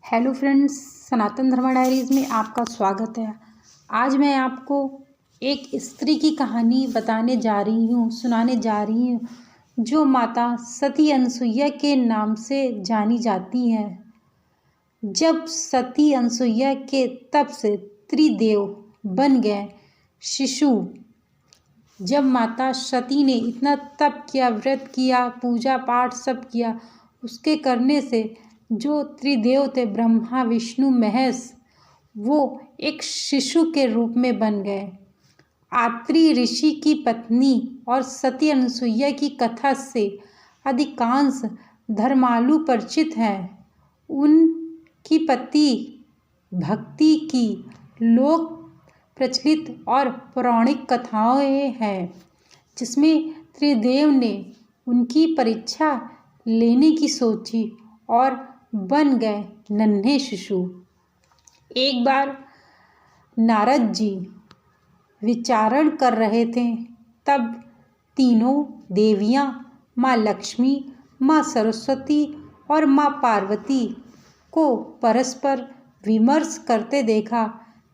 Hello friends, सनातन धर्मा diaries में आपका स्वागत है। आज मैं आपको एक स्त्री की कहानी सुनाने जा रही हूँ जो माता सती अनसुईया के नाम से जानी जाती है। जब सती अनसुईया के तप से त्रिदेव बन गए शिशु। जब माता सती ने इतना तप किया, व्रत किया, पूजा पाठ सब किया, उसके करने से जो त्रिदेव थे ब्रह्मा विष्णु महेश, वो एक शिशु के रूप में बन गए। आत्रि ऋषि की पत्नी और सती अनसुईया की कथा से अधिकांश धर्मालु परिचित हैं। उनकी पति भक्ति की लोक प्रचलित और पौराणिक कथाएं हैं, जिसमें त्रिदेव ने उनकी परीक्षा लेने की सोची और बन गए नन्हे शिशु। एक बार नारद जी विचारण कर रहे थे, तब तीनों देवियां माँ लक्ष्मी, माँ सरस्वती और माँ पार्वती को परस्पर विमर्श करते देखा।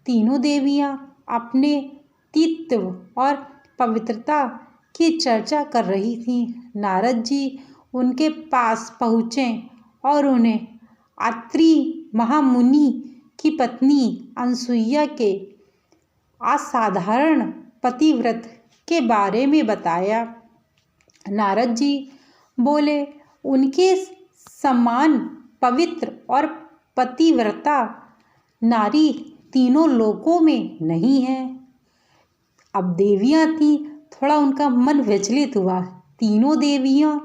तीनों देवियां अपने तित्व और पवित्रता की चर्चा कर रही थीं। नारद जी उनके पास पहुँचे और उन्हें अत्रि महामुनि की पत्नी अनसुईया के असाधारण पतिव्रत के बारे में बताया। नारद जी बोले, उनके समान पवित्र और पतिव्रता नारी तीनों लोकों में नहीं है। अब देवियां थी, थोड़ा उनका मन विचलित हुआ। तीनों देवियां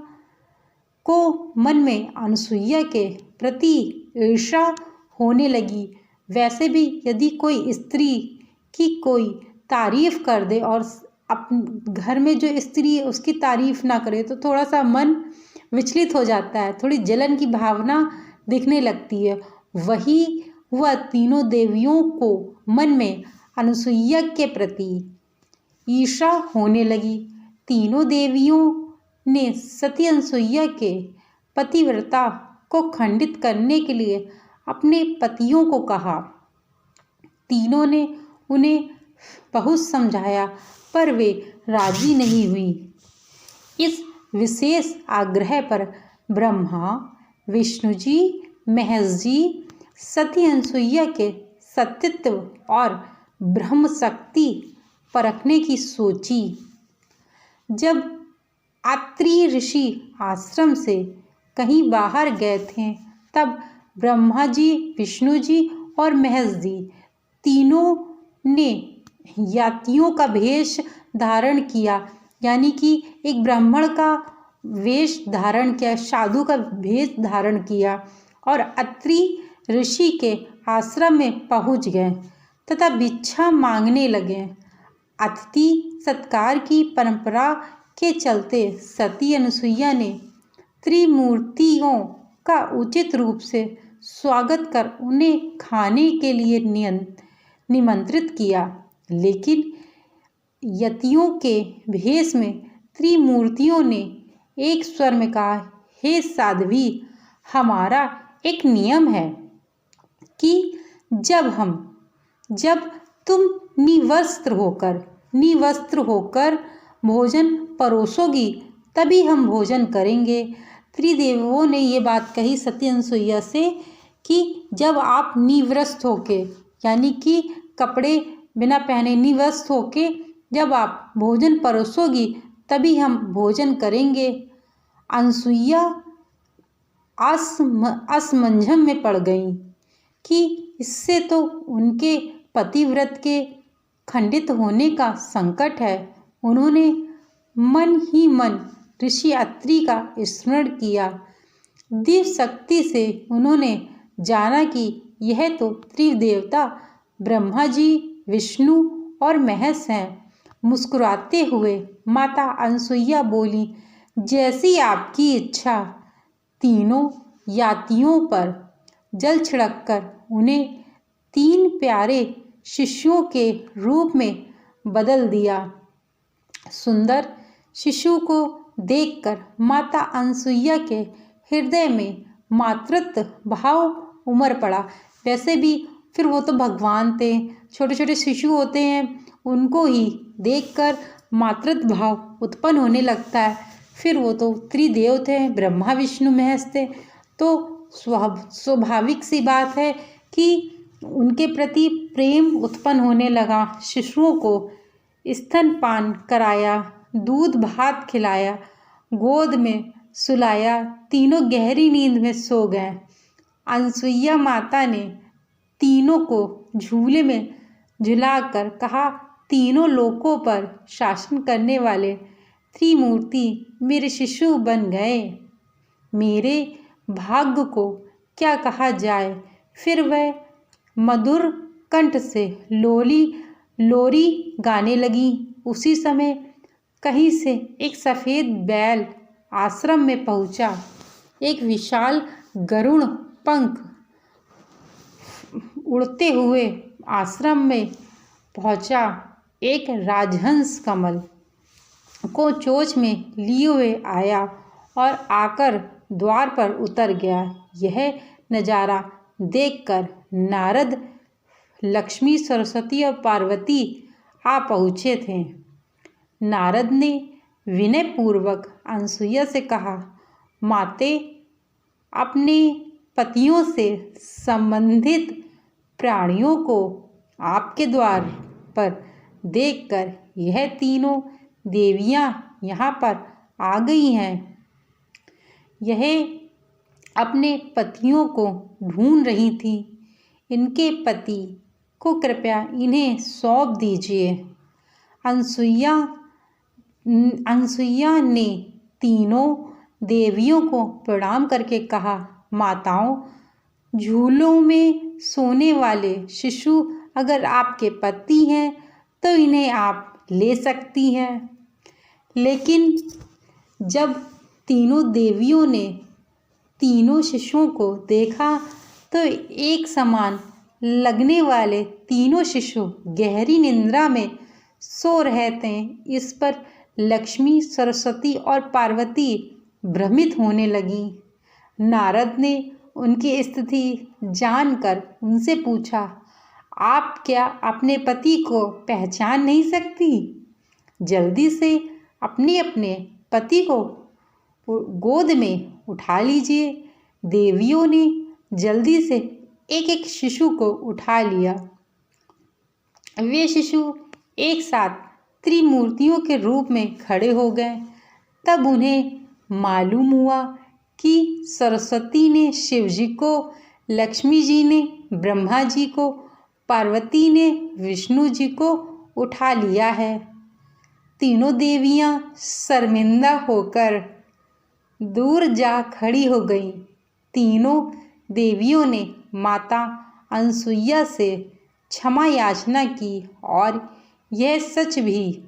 को मन में अनसुईया के प्रति ईर्ष्या होने लगी। वैसे भी यदि कोई स्त्री की कोई तारीफ कर दे और अपने घर में जो स्त्री है उसकी तारीफ ना करे तो थोड़ा सा मन विचलित हो जाता है, थोड़ी जलन की भावना दिखने लगती है। वही वह तीनों देवियों को मन में अनसुईया के प्रति ईर्ष्या होने लगी। तीनों देवियों ने सती अनसुईया के पतिव्रता को खंडित करने के लिए अपने पतियों को कहा। तीनों ने उन्हें बहुत समझाया, पर वे राजी नहीं हुई। इस विशेष आग्रह पर ब्रह्मा, विष्णु जी, महेश जी सती अनसुईया के सतीत्व और ब्रह्म शक्ति परखने की सोची। जब अत्रि ऋषि आश्रम से कहीं बाहर गए थे, तब ब्रह्मा जी, विष्णु जी और महेश जी तीनों ने यातियों का भेष धारण किया, यानी कि एक ब्राह्मण का वेश धारण किया, साधु का भेष धारण किया और अत्रि ऋषि के आश्रम में पहुंच गए तथा भिक्षा मांगने लगे। अतिथि सत्कार की परंपरा के चलते सती अनसुईया ने त्रिमूर्तियों का उचित रूप से स्वागत कर उन्हें खाने के लिए निमंत्रित किया। लेकिन यतियों के भेष में त्रिमूर्तियों ने एक स्वर में कहा, हे साध्वी, हमारा एक नियम है कि जब तुम निवस्त्र होकर भोजन परोसोगी तभी हम भोजन करेंगे। त्रिदेवों ने ये बात कही सती अनसुईया से कि जब आप निवस्त्र होके, यानी कि कपड़े बिना पहने निवस्त्र होके जब आप भोजन परोसोगी तभी हम भोजन करेंगे। अनसुईया असमंजस में पड़ गई कि इससे तो उनके पतिव्रत के खंडित होने का संकट है। उन्होंने मन ही मन ऋषि अत्रि का स्मरण किया। दिव्य शक्ति से उन्होंने जाना कि यह तो त्रिदेवता ब्रह्मा जी, विष्णु और महेश हैं। मुस्कुराते हुए माता अनसुईया बोली, जैसी आपकी इच्छा। तीनों यातियों पर जल छिड़ककर उन्हें 3 प्यारे शिशुओं के रूप में बदल दिया। सुंदर शिशु को देखकर माता अनसुईया के हृदय में मातृत्व भाव उमड़ पड़ा। वैसे भी फिर वो तो भगवान थे, छोटे छोटे शिशु होते हैं, उनको ही देखकर मातृत्व भाव उत्पन्न होने लगता है। फिर वो तो त्रिदेव थे, ब्रह्मा विष्णु महेश थे, तो स्वाभाविक सी बात है कि उनके प्रति प्रेम उत्पन्न होने लगा। शिशुओं को स्तनपान कराया, दूध भात खिलाया, गोद में सुलाया, तीनों गहरी नींद में सो गए। अनसुईया माता ने तीनों को झूले में झुलाकर कहा, तीनों लोकों पर शासन करने वाले त्रिमूर्ति मेरे शिशु बन गए। मेरे भाग्य को क्या कहा जाए। फिर वह मधुर कंठ से लोरी गाने लगी। उसी समय कहीं से एक सफ़ेद बैल आश्रम में पहुंचा। एक विशाल गरुड़ पंख उड़ते हुए आश्रम में पहुंचा। एक राजहंस कमल को चोंच में लिए हुए आया और आकर द्वार पर उतर गया। यह नज़ारा देखकर नारद, लक्ष्मी, सरस्वती और पार्वती आ पहुँचे थे। नारद ने विनयपूर्वक अनसुईया से कहा, माते, अपने पतियों से संबंधित प्राणियों को आपके द्वार पर देखकर यह तीनों देवियां यहाँ पर आ गई हैं। यह अपने पतियों को ढूंढ रही थी। इनके पति को कृपया इन्हें सौंप दीजिए। अनसुईया ने तीनों देवियों को प्रणाम करके कहा, माताओं, झूलों में सोने वाले शिशु अगर आपके पति हैं तो इन्हें आप ले सकती हैं। लेकिन जब तीनों देवियों ने तीनों शिशुओं को देखा तो एक समान लगने वाले तीनों शिशु गहरी निद्रा में सो रहे थे। इस पर लक्ष्मी, सरस्वती और पार्वती भ्रमित होने लगी। नारद ने उनकी स्थिति जानकर उनसे पूछा, आप क्या अपने पति को पहचान नहीं सकती? जल्दी से अपने अपने पति को गोद में उठा लीजिए। देवियों ने जल्दी से एक एक शिशु को उठा लिया। वे शिशु एक साथ त्रिमूर्तियों के रूप में खड़े हो गए। तब उन्हें मालूम हुआ कि सरस्वती ने शिव जी को, लक्ष्मी जी ने ब्रह्मा जी को, पार्वती ने विष्णु जी को उठा लिया है। तीनों देवियां शर्मिंदा होकर दूर जा खड़ी हो गईं। तीनों देवियों ने माता अनसुईया से क्षमा याचना की और यह सच भी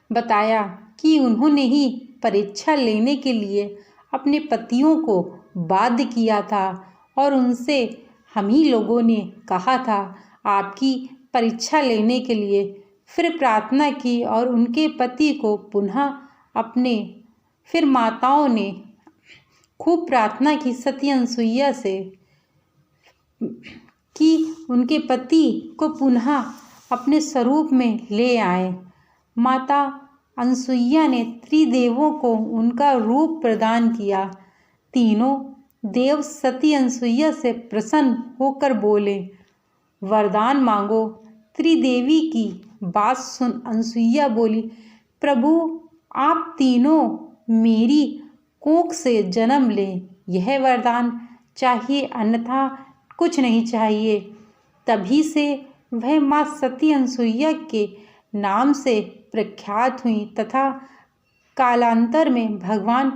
बताया कि उन्होंने ही परीक्षा लेने के लिए अपने पतियों को बाध्य किया था और उनसे हम ही लोगों ने कहा था आपकी परीक्षा लेने के लिए। फिर प्रार्थना की और उनके पति को पुनः अपने फिर माताओं ने खूब प्रार्थना की सती अनसुईया से कि उनके पति को पुनः अपने स्वरूप में ले आए। माता अनसुईया ने त्रिदेवों को उनका रूप प्रदान किया। तीनों देव सती अनसुईया से प्रसन्न होकर बोले, वरदान मांगो। त्रिदेवी की बात सुन अनसुईया बोली, प्रभु, आप तीनों मेरी कोख से जन्म लें, यह वरदान चाहिए, अन्यथा कुछ नहीं चाहिए। तभी से वह माँ सती अनसुईया के नाम से प्रख्यात हुई तथा कालांतर में भगवान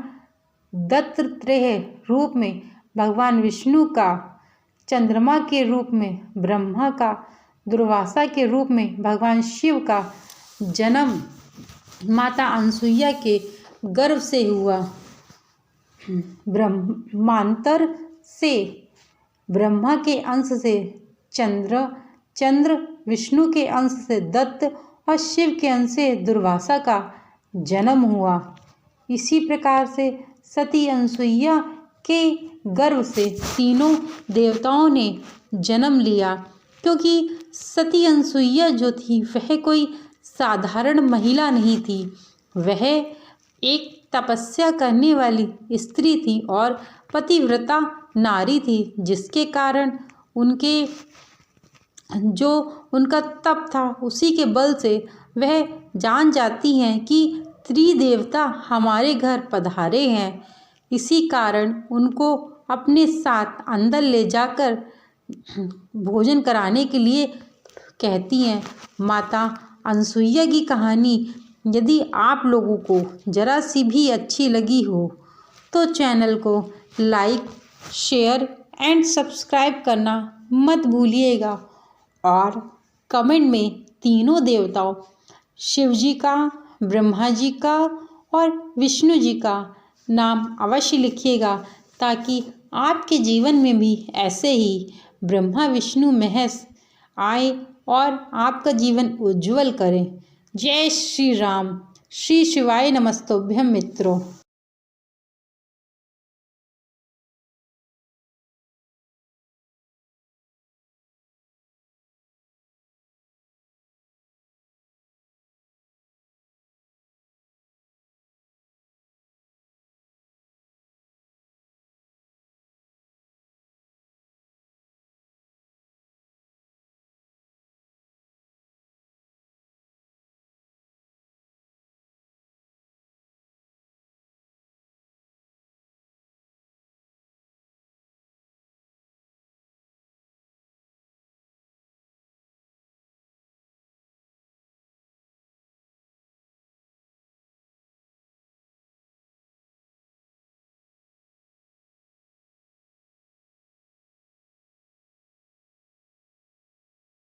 दत्तात्रेय रूप में, भगवान विष्णु का चंद्रमा के रूप में, ब्रह्मा का दुर्वासा के रूप में, भगवान शिव का जन्म माता अनसुईया के गर्भ से हुआ। ब्रह्मांतर से ब्रह्मा के अंश से चंद्र, विष्णु के अंश से दत्त और शिव के अंश से दुर्वासा का जन्म हुआ। इसी प्रकार से सती अनसुईया के गर्भ से तीनों देवताओं ने जन्म लिया, क्योंकि सती अनसुईया जो थी वह कोई साधारण महिला नहीं थी। वह एक तपस्या करने वाली स्त्री थी और पतिव्रता नारी थी, जिसके कारण उनका तप था, उसी के बल से वह जान जाती हैं कि त्रिदेवता हमारे घर पधारे हैं। इसी कारण उनको अपने साथ अंदर ले जाकर भोजन कराने के लिए कहती हैं। माता अनसुईया की कहानी यदि आप लोगों को ज़रा सी भी अच्छी लगी हो तो चैनल को लाइक, शेयर एंड सब्सक्राइब करना मत भूलिएगा और कमेंट में तीनों देवताओं शिव जी का, ब्रह्मा जी का और विष्णु जी का नाम अवश्य लिखिएगा, ताकि आपके जीवन में भी ऐसे ही ब्रह्मा विष्णु महेश आए और आपका जीवन उज्जवल करें। जय श्री राम। श्री शिवाय नमस्तुभ्यं मित्रों।